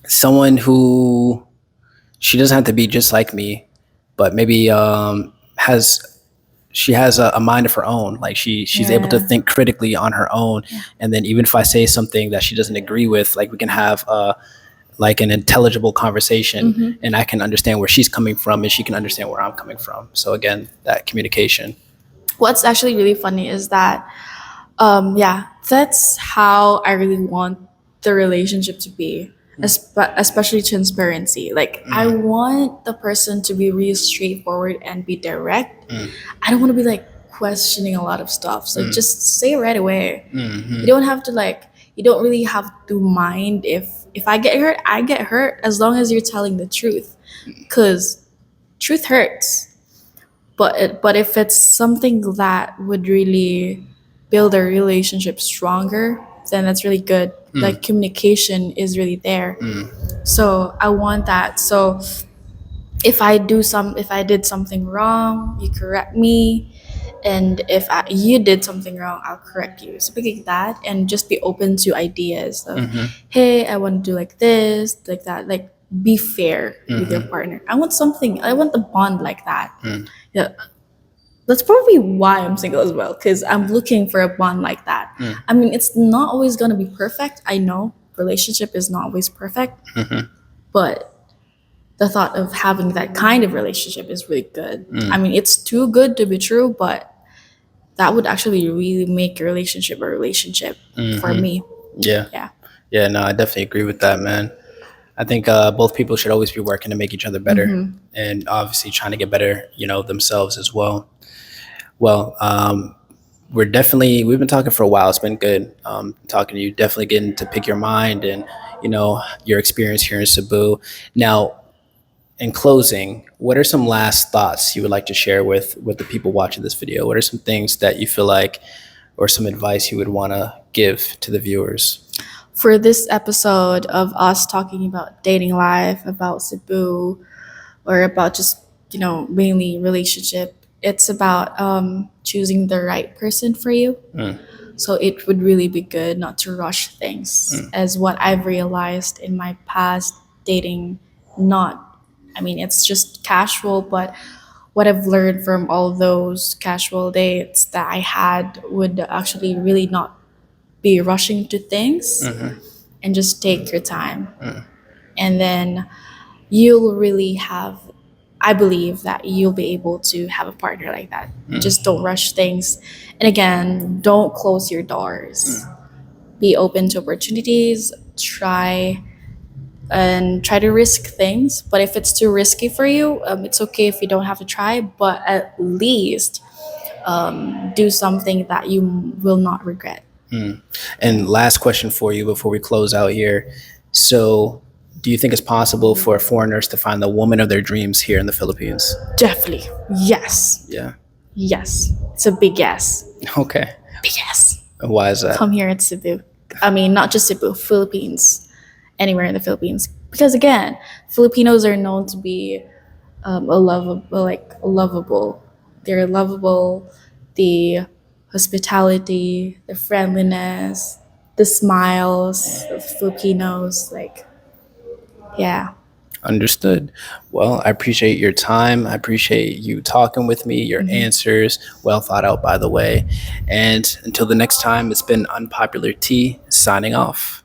someone who she doesn't have to be just like me, but maybe has she has a mind of her own. Like she's able to Yeah. think critically on her own, and then even if I say something that she doesn't agree with, like we can have like an intelligible conversation, and I can understand where she's coming from, and she can understand where I'm coming from. So again, that communication. What's actually really funny is that, yeah, that's how I really want the relationship to be, especially transparency. Like, I want the person to be really straightforward and be direct. I don't want to be like questioning a lot of stuff. So just say it right away. You don't have to like. You don't really have to mind if I get hurt, I get hurt as long as you're telling the truth, because truth hurts. But if it's something that would really build a relationship stronger, then that's really good. Like communication is really there. So I want that. So if I did something wrong, you correct me, and if you did something wrong, I'll correct you. So like that, and just be open to ideas of, hey, I want to do like this, like that. Like be fair with your partner. I want something. I want a bond like that. Yeah, that's probably why I'm single as well, because I'm looking for a bond like that. I mean, it's not always gonna be perfect. I know relationship is not always perfect, but the thought of having that kind of relationship is really good. I mean, it's too good to be true, but that would actually really make a relationship for me. Yeah. Yeah. Yeah, no, I definitely agree with that, man. I think both people should always be working to make each other better, and obviously trying to get better, themselves as well. Well, we've been talking for a while. It's been good talking to you. Definitely getting to pick your mind and, your experience here in Cebu. Now, in closing, what are some last thoughts you would like to share with the people watching this video? What are some things that you feel like, or some advice you would want to give to the viewers? For this episode of us talking about dating life, about Cebu, or about just, mainly relationship, it's about choosing the right person for you. So it would really be good not to rush things, as what I've realized in my past dating. Not, I mean, it's just casual, but what I've learned from all those casual dates that I had would actually really not be rushing to things, and just take your time. And then you'll really have, I believe that you'll be able to have a partner like that. Just don't rush things. And again, don't close your doors. Be open to opportunities. Try to risk things. But if it's too risky for you, it's okay if you don't have to try. But at least do something that you will not regret. And last question for you before we close out here. So, do you think it's possible for foreigners to find the woman of their dreams here in the Philippines? Definitely. Yes. Yeah. Yes. It's a big yes. Okay. Big yes. And why is that? Come here at Cebu. I mean, not just Cebu, Philippines. Anywhere in the Philippines. Because again, Filipinos are known to be lovable. They're lovable. The hospitality, the friendliness, the smiles of Filipinos, like, yeah. Understood. Well, I appreciate your time. I appreciate you talking with me, your answers, well thought out, by the way. And until the next time, it's been Unpopular Tea signing off.